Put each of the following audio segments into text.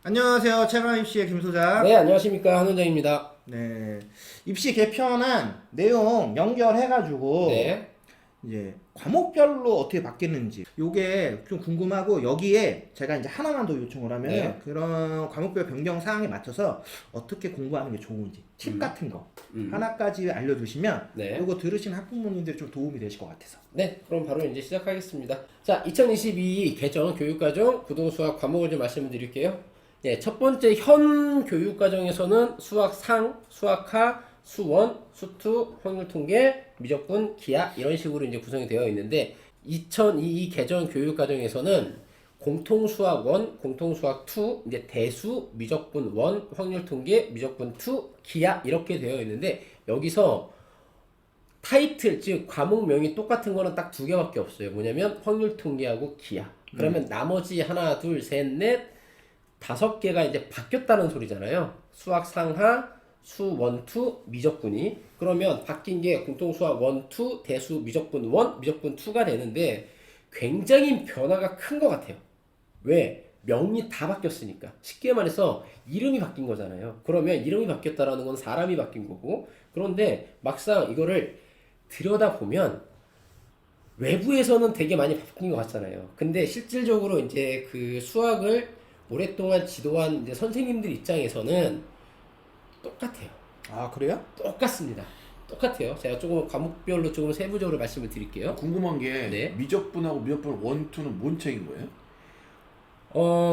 안녕하세요. 최강 입시의 김 소장. 네, 안녕하십니까. 한원장입니다. 네. 입시 개편안 내용 연결해가지고 네. 이제 과목별로 어떻게 바뀌는지 요게 좀 궁금하고 여기에 제가 이제 하나만 더 요청을 하면 네. 그런 과목별 변경 사항에 맞춰서 어떻게 공부하는 게 좋은지 팁 같은 거 하나까지 알려주시면 네. 요거 들으신 학부모님들이 좀 도움이 되실 것 같아서. 네, 그럼 바로 이제 시작하겠습니다. 자, 2022 개정 교육과정 부동수학 과목을 좀 말씀을 드릴게요. 네, 첫 번째 현 교육과정에서는 수학 상, 수학하, 수원, 수투, 확률통계, 미적분, 기하 이런 식으로 이제 구성이 되어 있는데 2022 개정 교육과정에서는 공통수학 1, 공통수학 2, 이제 대수, 미적분 1, 확률통계, 미적분 2, 기하 이렇게 되어 있는데 여기서 타이틀 즉 과목명이 똑같은 거는 딱 두 개밖에 없어요. 뭐냐면 확률통계하고 기하. 그러면 나머지 하나, 둘, 셋, 넷, 다섯 개가 이제 바뀌었다는 소리잖아요. 수학 상하, 수 원, 투, 미적분이. 그러면 바뀐 게 공통수학 원, 투, 대수, 미적분 원, 미적분 투가 되는데 굉장히 변화가 큰 것 같아요. 왜? 명이 다 바뀌었으니까. 쉽게 말해서 이름이 바뀐 거잖아요. 그러면 이름이 바뀌었다라는 건 사람이 바뀐 거고. 그런데 막상 이거를 들여다보면 외부에서는 되게 많이 바뀐 것 같잖아요. 근데 실질적으로 이제 그 수학을 오랫동안 지도한 이제 선생님들 입장에서는 똑같아요. 아, 그래요? 똑같습니다. 똑같아요. 제가 조금 과목별로 조금 세부적으로 말씀을 드릴게요. 궁금한 게 네. 미적분하고 미적분 원, 투는 뭔 차이인 거예요?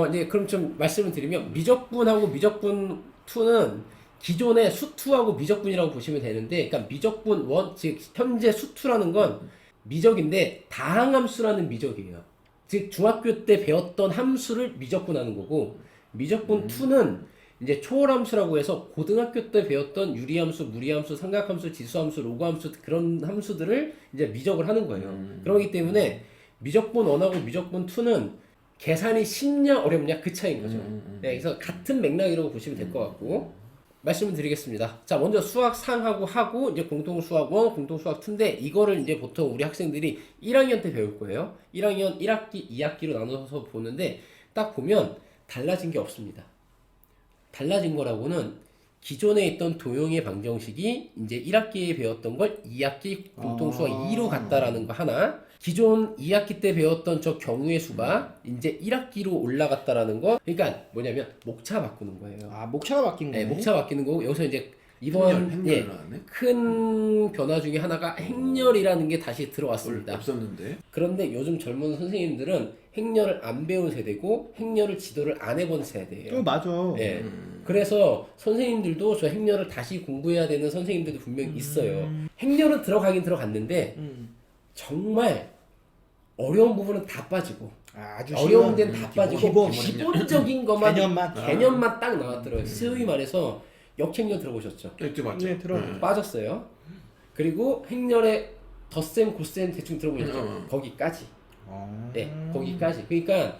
이제 그럼 좀 말씀을 드리면 미적분하고 미적분 2는 기존의 수투하고 미적분이라고 보시면 되는데, 그러니까 미적분 1, 즉 현재 수투라는 건 미적인데 다항함수라는 미적이에요. 즉 중학교 때 배웠던 함수를 미적분하는 거고, 미적분 2는 이제 초월함수라고 해서 고등학교 때 배웠던 유리함수, 무리함수, 삼각함수, 지수함수, 로그함수 그런 함수들을 이제 미적을 하는 거예요. 그렇기 때문에 미적분 1하고 미적분 2는 계산이 쉽냐 어렵냐 그 차이인 거죠. 네, 그래서 같은 맥락이라고 보시면 될 것 같고 말씀을 드리겠습니다. 자, 먼저 수학 상하고 하고 이제 공통 수학 1, 공통 수학 2인데 이거를 이제 보통 우리 학생들이 1학년 때 배울 거예요. 1학년 1학기, 2학기로 나눠서 보는데 딱 보면 달라진 게 없습니다. 달라진 거라고는 기존에 있던 도형의 방정식이 이제 1학기에 배웠던 걸 2학기 공통수학 2로 갔다라는 거 하나, 기존 2학기 때 배웠던 저 경우의 수가 이제 1학기로 올라갔다라는 거. 그러니까 뭐냐면 목차 바꾸는 거예요. 아, 목차가 바뀐 거네. 네, 목차 바뀌는 거고 여기서 이제 이번 행렬 나왔네? 큰 변화 중에 하나가 행렬이라는 게 다시 들어왔습니다. 없었는데. 그런데 요즘 젊은 선생님들은 행렬을 안 배운 세대고 행렬을 지도를 안 해본 세대예요. 맞아. 예. 그래서 선생님들도 저 행렬을 다시 공부해야 되는 선생님들도 분명히 있어요. 행렬은 들어가긴 들어갔는데 정말 어려운 부분은 다 빠지고 아주 어려운 쉬운, 데는 다 빠지고 기본적인 것만 개념만 딱 나왔더라고요. 소위 말해서 역행렬 들어보셨죠? 네, 맞죠. 네, 들어. 빠졌어요. 그리고 행렬의 덧셈, 곱셈 대충 들어보셨죠? 거기까지. 네, 거기까지. 그러니까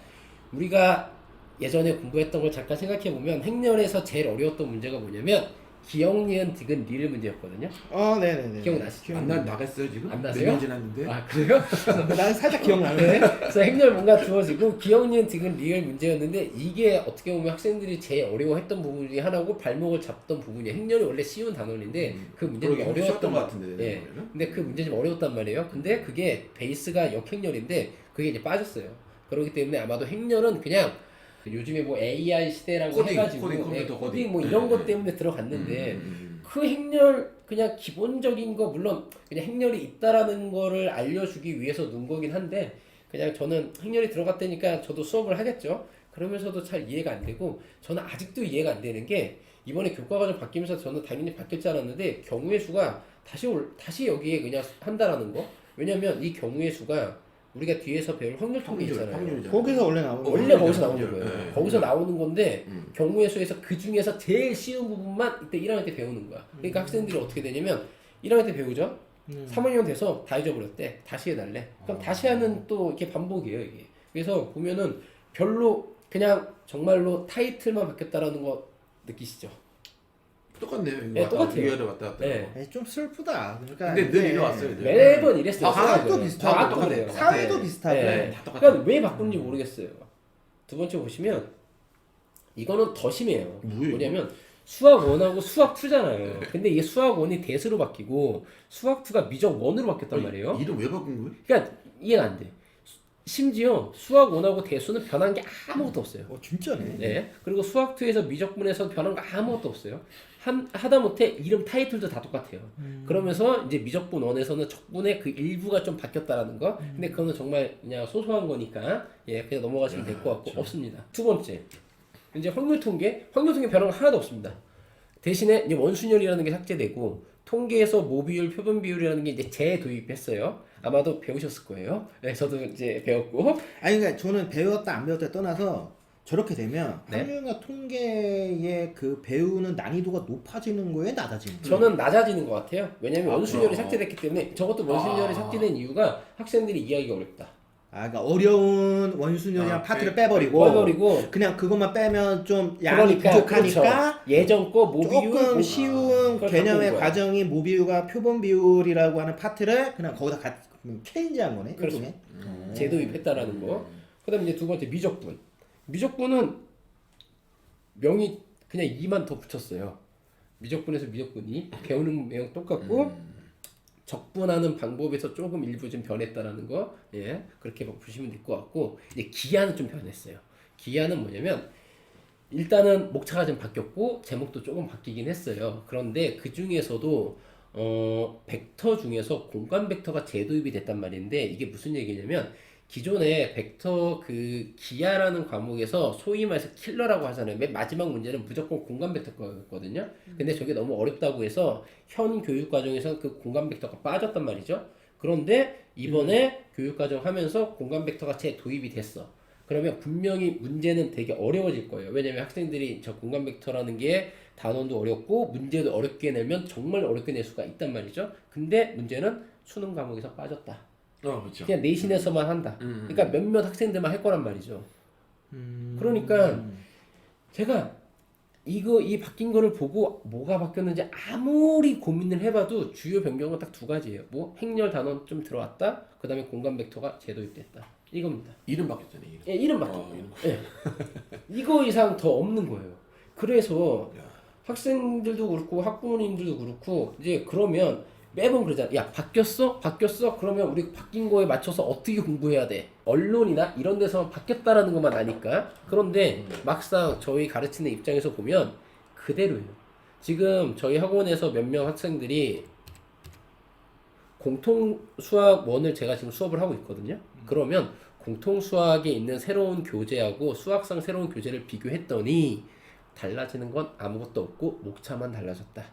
우리가 예전에 공부했던 걸 잠깐 생각해 보면 행렬에서 제일 어려웠던 문제가 뭐냐면 기역, 니은, 디귿, 리을 문제였거든요. 네네네. 기억나시죠? 안 나갔어요 지금? 안 몇 나세요? 년 지났는데? 아, 그래요? 난 살짝 기억나는데. 그래서 행렬 뭔가 주어지고 기역, 니은, 디귿, 리을 문제였는데 이게 어떻게 보면 학생들이 제일 어려워했던 부분 중에 하나고 발목을 잡던 부분이에요. 행렬이 원래 쉬운 단원인데 그 문제는 그러게, 어려웠던 쉬웠던 것 같은데, 예. 근데 그 문제 좀 어려웠단 말이에요. 근데 그게 베이스가 역행렬인데 그게 이제 빠졌어요. 그렇기 때문에 아마도 행렬은 그냥 요즘에 뭐 AI 시대라고 코딩, 해가지고 코딩, 컴퓨터 코딩 뭐 코딩. 이런 네, 것 네. 때문에 들어갔는데 그 행렬 그냥 기본적인 거 물론 그냥 행렬이 있다라는 거를 알려주기 위해서 놓은 거긴 한데 그냥 저는 행렬이 들어갔다니까 저도 수업을 하겠죠. 그러면서도 잘 이해가 안 되고 저는 아직도 이해가 안 되는 게 이번에 교과과정 바뀌면서 저는 당연히 바뀔 줄 알았는데 경우의 수가 다시 여기에 그냥 한다라는 거. 왜냐면 이 경우의 수가 우리가 뒤에서 배울 확률 통계 있잖아요. 확률이잖아요. 거기서 원래 나오는 거. 원래 거기서 확률. 나오는 거예요. 네. 거기서 나오는 건데 경우의 수에서 그 중에서 제일 쉬운 부분만 이때 1학년 때 배우는 거야. 그러니까 학생들이 어떻게 되냐면 1학년 때 배우죠. 3학년 돼서 다 잊어버렸대. 다시 해달래. 그럼 다시 하는 또 이렇게 반복이에요 이게. 그래서 보면은 별로 그냥 정말로 타이틀만 바뀌었다라는 거 느끼시죠? 똑같네요. 이거 네, 왔다 똑같아요. 위아래 왔다 갔다. 네. 좀 슬프다. 그러니까 근데 늘 이게 이래왔어요. 늘. 매번 이랬어요. 아, 과학도 수학은. 비슷하고 과학도 똑같아요. 그래요. 사회도 네. 비슷하고. 네. 다 똑같아요. 그러니까 왜 바꾸는지 모르겠어요. 두 번째 보시면 이거는 더 심해요. 뭐예요? 뭐냐면 수학 1하고 수학 2잖아요. 근데 이게 수학 1이 대수로 바뀌고 수학 2가 미적 1으로 바뀌었단 말이에요. 이름 왜 바꾼 거예요? 그러니까 이해가 안 돼. 심지어 수학 1하고 대수는 변한 게 아무것도 없어요. 진짜네. 네. 그리고 수학 2에서 미적분에서 변한 거 아무것도 없어요. 하다못해 이름 타이틀도 다 똑같아요. 그러면서 이제 미적분 1에서는 적분의 그 일부가 좀 바뀌었다라는 거. 근데 그거는 정말 그냥 소소한 거니까 예, 그냥 넘어가시면 될 것 같고 없습니다. 두 번째. 이제 확률 통계 변한 거 하나도 없습니다. 대신에 이제 원순열이라는 게 삭제되고 통계에서 모비율, 표본 비율이라는 게 이제 재도입했어요. 아마도 배우셨을 거예요. 네, 저도 이제 배웠고. 아니 그러니까 저는 배웠다 안 배웠다 떠나서 저렇게 되면 네. 확률과 통계의 그 배우는 난이도가 높아지는 거예요, 낮아지는 거예요? 저는 낮아지는 것 같아요. 왜냐면 원순열이 그럼. 삭제됐기 때문에 저것도 원순열이 삭제된 이유가 학생들이 이해하기가 어렵다. 그러니까 어려운 원순열이랑 파트를 빼버리고 빼버리고 그냥 그것만 빼면 좀 양이 그러니까 부족하니까 그렇죠. 예전 거 모비율 조금 쉬운 그걸 개념의 바꾼 거야. 과정이 모비율과 표본 비율이라고 하는 파트를 그냥 거기다 체인지한 거네. 그렇죠. 일종의. 재도입했다라는 거. 그다음에 이제 두 번째 미적분. 미적분은 명이 그냥 2만 더 붙였어요. 미적분에서 미적분이 배우는 내용 똑같고 적분하는 방법에서 조금 일부 좀 변했다라는 거, 예, 그렇게 보시면 될 것 같고 이제 기하는 좀 변했어요. 기하는 뭐냐면 일단은 목차가 좀 바뀌었고 제목도 조금 바뀌긴 했어요. 그런데 그 중에서도 벡터 중에서 공간 벡터가 재도입이 됐단 말인데 이게 무슨 얘기냐면 기존에 벡터 그 기하라는 과목에서 소위 말해서 킬러라고 하잖아요. 맨 마지막 문제는 무조건 공간 벡터 거였거든요. 근데 저게 너무 어렵다고 해서 현 교육 과정에서 그 공간 벡터가 빠졌단 말이죠. 그런데 이번에 교육 과정 하면서 공간 벡터가 재도입이 됐어. 그러면 분명히 문제는 되게 어려워질 거예요. 왜냐면 학생들이 저 공간 벡터라는 게 단원도 어렵고 문제도 어렵게 내면 정말 어렵게 낼 수가 있단 말이죠. 근데 문제는 수능 과목에서 빠졌다. 그렇죠. 그냥 내신에서만 한다. 그러니까 몇몇 학생들만 할 거란 말이죠. 그러니까 제가 이 바뀐 거를 보고 뭐가 바뀌었는지 아무리 고민을 해봐도 주요 변경은 딱 두 가지예요. 뭐 행렬 단원 좀 들어왔다. 그 다음에 공간 벡터가 재도입됐다. 이겁니다. 이름 바뀌었잖아요. 이름. 예, 이름 바뀌었고요. 예. 이거 이상 더 없는 거예요. 그래서 학생들도 그렇고 학부모님들도 그렇고 이제 그러면 매번 그러잖아. 야 바뀌었어? 그러면 우리 바뀐 거에 맞춰서 어떻게 공부해야 돼? 언론이나 이런 데서 바뀌었다라는 것만 아니까. 그런데 막상 저희 가르치는 입장에서 보면 그대로예요. 지금 저희 학원에서 몇 명 학생들이 공통 수학 1을 제가 지금 수업을 하고 있거든요. 그러면 공통 수학에 있는 새로운 교재하고 수학상 새로운 교재를 비교했더니 달라지는 건 아무것도 없고 목차만 달라졌다.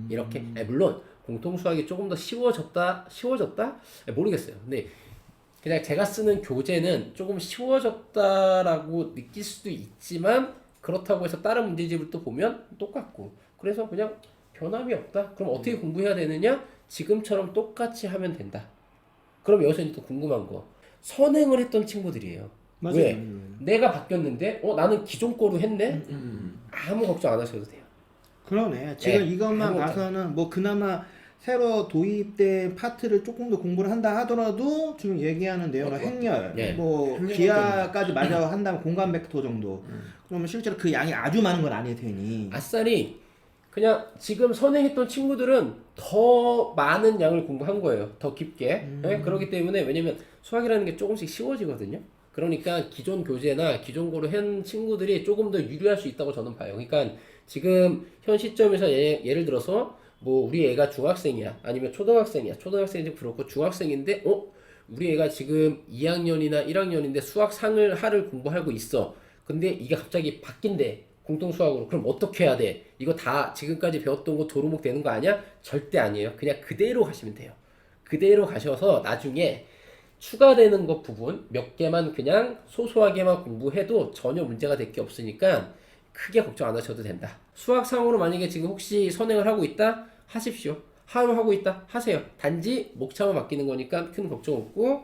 이렇게 물론 공통 수학이 조금 더 쉬워졌다? 모르겠어요. 근데 그냥 제가 쓰는 교재는 조금 쉬워졌다라고 느낄 수도 있지만 그렇다고 해서 다른 문제집을 또 보면 똑같고 그래서 그냥 변함이 없다. 그럼 어떻게 공부해야 되느냐? 지금처럼 똑같이 하면 된다. 그럼 여기서 이제 또 궁금한 거 선행을 했던 친구들이에요. 맞아요. 왜? 내가 바뀌었는데 나는 기존 거로 했네? 아무 걱정 안 하셔도 돼요. 그러네. 지금 네, 이것만 아무것도 봐서는 뭐 그나마 새로 도입된 파트를 조금 더 공부를 한다 하더라도 지금 얘기하는 내용은 행렬, 네. 뭐 행렬 기하까지 마저 한다면 공간 벡터 정도. 그러면 실제로 그 양이 아주 많은 건 아닐 테니. 아싸리 그냥 지금 선행했던 친구들은 더 많은 양을 공부한 거예요. 더 깊게. 네? 그렇기 때문에 왜냐면 수학이라는 게 조금씩 쉬워지거든요. 그러니까 기존 교재나 기존 거로 한 친구들이 조금 더 유리할 수 있다고 저는 봐요. 그러니까 지금 현 시점에서 예를 들어서 뭐 우리 애가 중학생이야 아니면 초등학생이야. 초등학생인지 그렇고 중학생인데 우리 애가 지금 2학년이나 1학년인데 수학상을 하를 공부하고 있어. 근데 이게 갑자기 바뀐대. 공통수학으로. 그럼 어떻게 해야 돼? 이거 다 지금까지 배웠던 거 도루묵 되는 거 아니야? 절대 아니에요. 그냥 그대로 가시면 돼요. 그대로 가셔서 나중에 추가되는 것 부분 몇 개만 그냥 소소하게만 공부해도 전혀 문제가 될 게 없으니까 크게 걱정 안 하셔도 된다. 수학상으로 만약에 지금 혹시 선행을 하고 있다? 하십시오. 하루 하고 있다? 하세요. 단지 목차만 바뀌는 거니까 큰 걱정 없고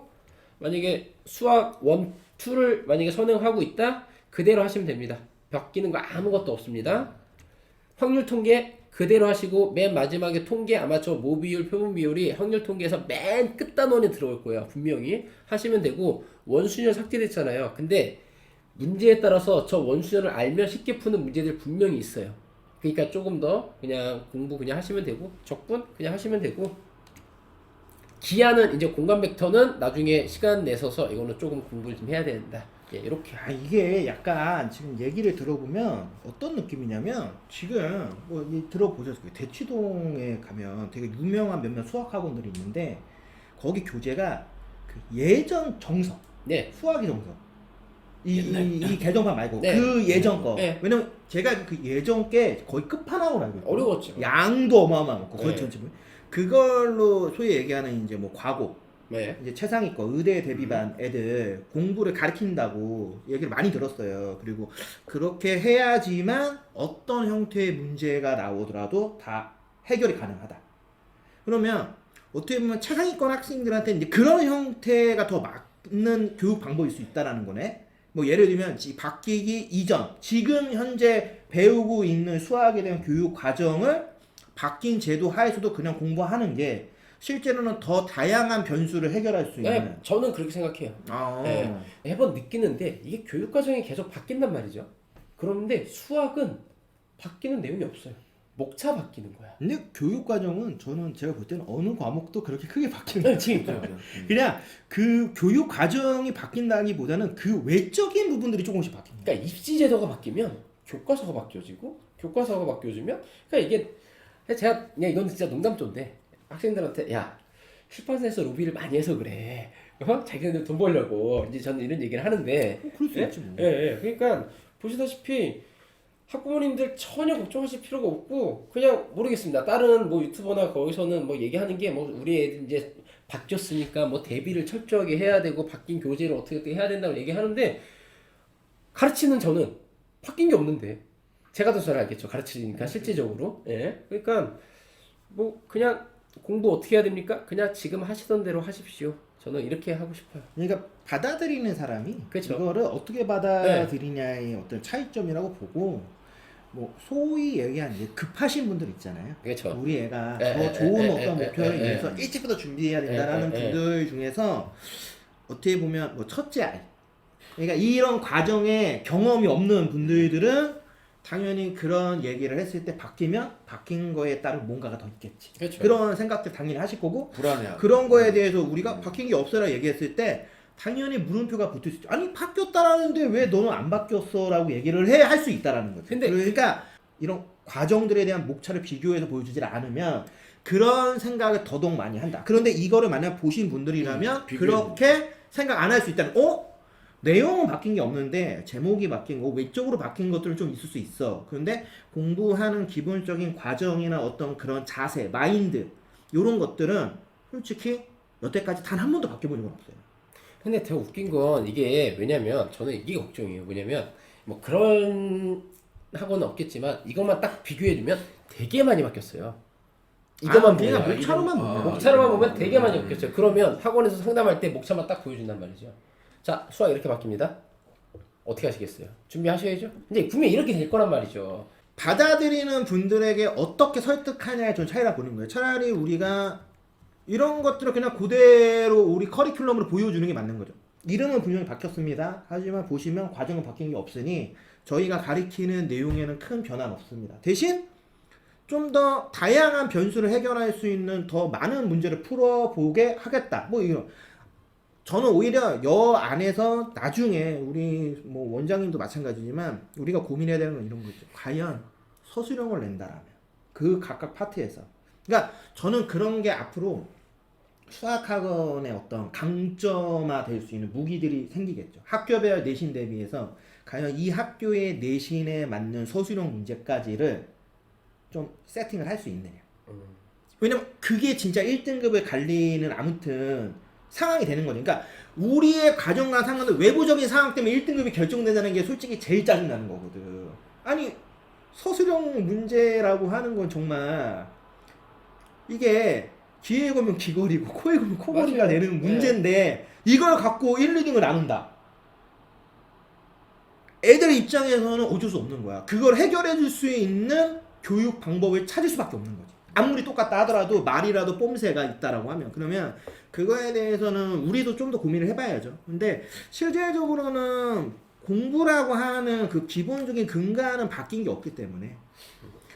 만약에 수학 1, 2를 만약에 선행하고 있다? 그대로 하시면 됩니다. 바뀌는 거 아무것도 없습니다. 확률 통계 그대로 하시고 맨 마지막에 통계 아마 저 모비율, 표본 비율이 확률 통계에서 맨 끝단원에 들어올 거예요. 분명히 하시면 되고 원순열 삭제됐잖아요. 근데 문제에 따라서 저 원수연을 알면 쉽게 푸는 문제들 분명히 있어요. 그러니까 조금 더 그냥 공부 그냥 하시면 되고 적분 그냥 하시면 되고 기하는 이제 공간 벡터는 나중에 시간 내서서 이거는 조금 공부를 좀 해야 된다. 예, 이렇게. 이게 약간 지금 얘기를 들어보면 어떤 느낌이냐면 지금 들어보셨을 거예요. 대치동에 가면 되게 유명한 몇몇 수학학원들이 있는데 거기 교재가 그 예전 정석, 네. 수학의 정석. 이 개정판 말고 네. 그 예전 거. 네. 왜냐면 제가 그 예전 게 거의 끝판왕으로 알고 있거든요. 어려웠죠. 양도 어마어마하고 거의 네. 전체 그걸로 소위 얘기하는 이제 뭐 과고 네. 이제 최상위 거 의대 대비반 애들 공부를 가르친다고 얘기를 많이 들었어요. 그리고 그렇게 해야지만 어떤 형태의 문제가 나오더라도 다 해결이 가능하다. 그러면 어떻게 보면 최상위권 학생들한테 이제 그런 형태가 더 맞는 교육 방법일 수 있다라는 거네. 뭐 예를 들면 바뀌기 이전 지금 현재 배우고 있는 수학에 대한 교육 과정을 바뀐 제도 하에서도 그냥 공부하는 게 실제로는 더 다양한 변수를 해결할 수 있는. 네, 저는 그렇게 생각해요. 네, 매번 느끼는데 이게 교육 과정이 계속 바뀐단 말이죠. 그런데 수학은 바뀌는 내용이 없어요. 목차 바뀌는 거야. 근데 교육 과정은 제가 볼 때는 어느 과목도 그렇게 크게 바뀌는 네, 거예요. 지금 그냥 그 교육 과정이 바뀐다기보다는 그 외적인 부분들이 조금씩 바뀝니다. 그러니까 입시 제도가 바뀌면 교과서가 바뀌어지고 교과서가 바뀌어지면 그러니까 이게 제가 그냥 이건 진짜 농담조인데 학생들한테 야 출판사에서 로비를 많이 해서 그래. 자기네들 돈 벌려고 이제 저는 이런 얘기를 하는데 그럴 수 있지 뭐. 예. 그러니까 보시다시피 학부모님들 전혀 걱정하실 필요가 없고 그냥 모르겠습니다. 다른 뭐 유튜버나 거기서는 뭐 얘기하는 게 뭐 우리 애들 이제 바뀌었으니까 뭐 대비를 철저하게 해야 되고 바뀐 교재를 어떻게 해야 된다고 얘기하는데 가르치는 저는 바뀐 게 없는데 제가 더 잘 알겠죠. 가르치니까 실질적으로. 예. 그러니까 뭐 그냥 공부 어떻게 해야 됩니까? 그냥 지금 하시던 대로 하십시오. 저는 이렇게 하고 싶어요. 그러니까 받아들이는 사람이 그렇죠. 이거를 어떻게 받아들이냐의 어떤 차이점이라고 보고 뭐 소위 얘기하는 이제 급하신 분들 있잖아요. 그렇죠. 우리 애가 에, 더 에, 좋은 에, 어떤 에, 목표를 에, 에, 위해서 일찍부터 준비해야 된다라는 에, 에, 에. 분들 중에서 어떻게 보면 뭐 첫째 아이 그러니까 이런 과정에 경험이 없는 분들은 당연히 그런 얘기를 했을 때 바뀌면 바뀐 거에 따른 뭔가가 더 있겠지. 그렇죠. 그런 생각들 당연히 하실 거고 불안해요. 그런 거에 대해서 우리가 바뀐 게 없어라 얘기했을 때 당연히 물음표가 붙을 수 있죠. 아니 바뀌었다라는데 왜 너는 안 바뀌었어? 라고 얘기를 할 수 있다라는 거죠. 근데 그러니까 이런 과정들에 대한 목차를 비교해서 보여주질 않으면 그런 생각을 더더욱 많이 한다. 그런데 이거를 만약 보신 분들이라면 그렇게 생각 안 할 수 있다는 내용은 바뀐 게 없는데 제목이 바뀐 거 외적으로 바뀐 것들은 좀 있을 수 있어. 그런데 공부하는 기본적인 과정이나 어떤 그런 자세, 마인드 이런 것들은 솔직히 여태까지 단 한 번도 바뀌어본 적은 없어요. 근데 되게 웃긴 건 이게 왜냐면 저는 이게 걱정이에요. 뭐냐면 뭐 그런 학원은 없겠지만 이것만 딱 비교해주면 되게 많이 바뀌었어요. 이것만 그냥 보면 목차로만 보면 목차로만 보면 되게 많이 바뀌었어요. 그러면 학원에서 상담할 때 목차만 딱 보여준단 말이죠. 자, 수학 이렇게 바뀝니다. 어떻게 하시겠어요? 준비하셔야죠. 근데 분명히 이렇게 될 거란 말이죠. 받아들이는 분들에게 어떻게 설득하냐에 좀 차이라 보는 거예요. 차라리 우리가 이런 것들을 그냥 그대로 우리 커리큘럼으로 보여주는 게 맞는 거죠. 이름은 분명히 바뀌었습니다. 하지만 보시면 과정은 바뀐 게 없으니 저희가 가리키는 내용에는 큰 변화는 없습니다. 대신 좀 더 다양한 변수를 해결할 수 있는 더 많은 문제를 풀어보게 하겠다. 뭐 이런. 저는 오히려 여 안에서 나중에 우리 뭐 원장님도 마찬가지지만 우리가 고민해야 되는 건 이런 거죠. 과연 서술형을 낸다라면 그 각각 파트에서. 그러니까 저는 그런 게 앞으로 수학학원의 어떤 강점화 될 수 있는 무기들이 생기겠죠. 학교별 내신 대비해서 과연 이 학교의 내신에 맞는 서술형 문제까지를 좀 세팅을 할 수 있느냐. 왜냐면 그게 진짜 1등급을 갈리는 아무튼 상황이 되는 거죠. 그러니까 우리의 과정과 상관은 외부적인 상황 때문에 1등급이 결정된다는 게 솔직히 제일 짜증나는 거거든. 아니 서술형 문제라고 하는 건 정말 이게 귀에 걸면 귀걸이고 코에 걸면 코걸이가 맞아요. 되는 문제인데 이걸 갖고 1, 2등을 나눈다. 애들 입장에서는 어쩔 수 없는 거야. 그걸 해결해 줄 수 있는 교육 방법을 찾을 수밖에 없는 거지. 아무리 똑같다 하더라도 말이라도 뽐새가 있다라고 하면 그러면 그거에 대해서는 우리도 좀 더 고민을 해봐야죠. 근데 실질적으로는 공부라고 하는 그 기본적인 근간은 바뀐 게 없기 때문에.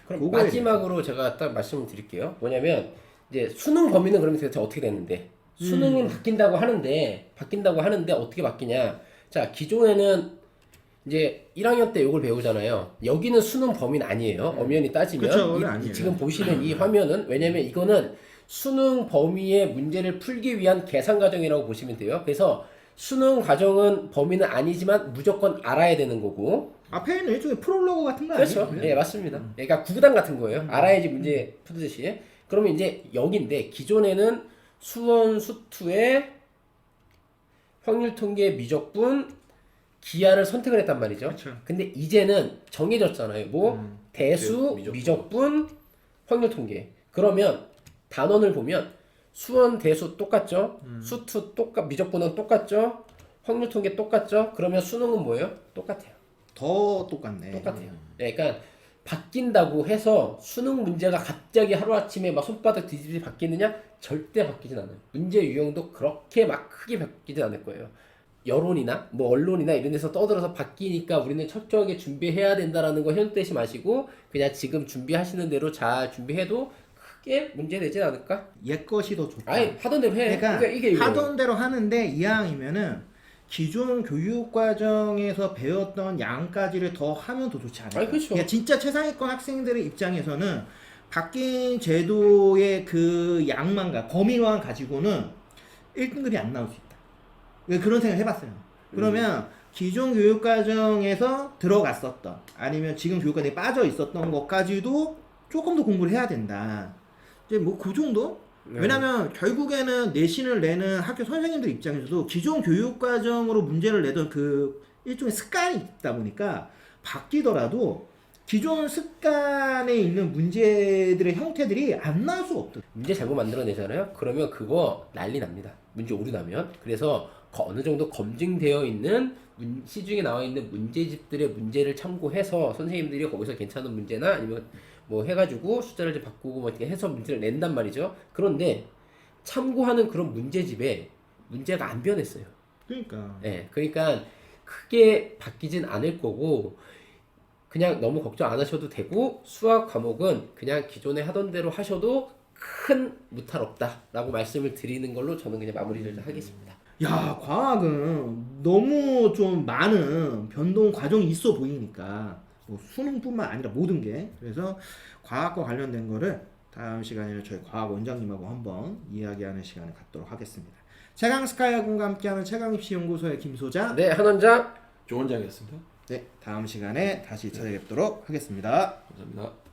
그럼 그거에 마지막으로 제가 딱 말씀을 드릴게요. 뭐냐면 이제 수능 범위는 그러면 대체 어떻게 되는데 수능은 바뀐다고 하는데 어떻게 바뀌냐? 자, 기존에는 이제 1학년 때 이걸 배우잖아요. 여기는 수능 범위는 아니에요. 엄연히 따지면 그쵸, 그건 아니에요. 지금 보시는 이 화면은 왜냐면 이거는 수능 범위의 문제를 풀기 위한 계산 과정이라고 보시면 돼요. 그래서 수능 과정은 범위는 아니지만 무조건 알아야 되는 거고. 앞에 있는 일종의 프롤로그 같은 거 그렇죠. 아니에요? 예, 맞습니다. 그러니까 구구단 같은 거예요. 알아야지 문제 푸듯이. 그러면 이제 여기인데 기존에는 수원 수투의 확률 통계 미적분 기하를 선택을 했단 말이죠. 그쵸. 근데 이제는 정해졌잖아요. 뭐 대수, 미적분. 미적분, 확률 통계. 그러면 단원을 보면 수원 대수 똑같죠? 수투 미적분은 똑같죠? 확률 통계 똑같죠? 그러면 수능은 뭐예요? 똑같아요. 더 똑같네. 똑같아요. 그러니까 바뀐다고 해서 수능 문제가 갑자기 하루아침에 막 손바닥 뒤집이 바뀌느냐? 절대 바뀌진 않아요. 문제 유형도 그렇게 막 크게 바뀌진 않을 거예요. 여론이나 뭐 언론이나 이런 데서 떠들어서 바뀌니까 우리는 철저하게 준비해야 된다라는 거 현대시 마시고 그냥 지금 준비하시는 대로 잘 준비해도 크게 문제 되진 않을까? 옛 것이 더 좋다. 아니 하던 대로 해. 그러니까 이게 이거예요. 하던 대로 하는데 이왕이면은 기존 교육 과정에서 배웠던 양까지를 더 하면 더 좋지 않을까? 아니, 그렇죠. 그러니까 진짜 최상위권 학생들의 입장에서는 바뀐 제도의 그 양만과 범위만 가지고는 1등급이 안 나올 수 있다. 그런 생각 해봤어요. 그러면 기존 교육 과정에서 들어갔었던 아니면 지금 교육 과정에 빠져 있었던 것까지도 조금 더 공부를 해야 된다. 이제 뭐 그 정도? 네. 왜냐면 결국에는 내신을 내는 학교 선생님들 입장에서도 기존 교육 과정으로 문제를 내던 그 일종의 습관이 있다 보니까 바뀌더라도 기존 습관에 있는 문제들의 형태들이 안 나올 수가 없다. 문제 잘못 만들어내잖아요. 그러면 그거 난리 납니다. 문제 오류 나면. 그래서 어느 정도 검증되어 있는 시중에 나와 있는 문제집들의 문제를 참고해서 선생님들이 거기서 괜찮은 문제나 아니면 뭐 해가지고 숫자를 좀 바꾸고 뭐 이렇게 해서 문제를 낸단 말이죠. 그런데 참고하는 그런 문제집에 문제가 안 변했어요. 그러니까. 네, 그러니까 크게 바뀌진 않을 거고 그냥 너무 걱정 안 하셔도 되고 수학 과목은 그냥 기존에 하던 대로 하셔도 큰 무탈 없다라고 말씀을 드리는 걸로 저는 그냥 마무리를 하겠습니다. 야, 과학은 너무 좀 많은 변동 과정이 있어 보이니까 뭐 수능뿐만 아니라 모든 게 그래서 과학과 관련된 거를 다음 시간에는 저희 과학 원장님하고 한번 이야기하는 시간을 갖도록 하겠습니다. 최강 스카이학원과 함께하는 최강입시 연구소의 김소자. 네, 한원장. 조원장이었습니다. 네, 다음 시간에 다시 찾아뵙도록 하겠습니다. 감사합니다.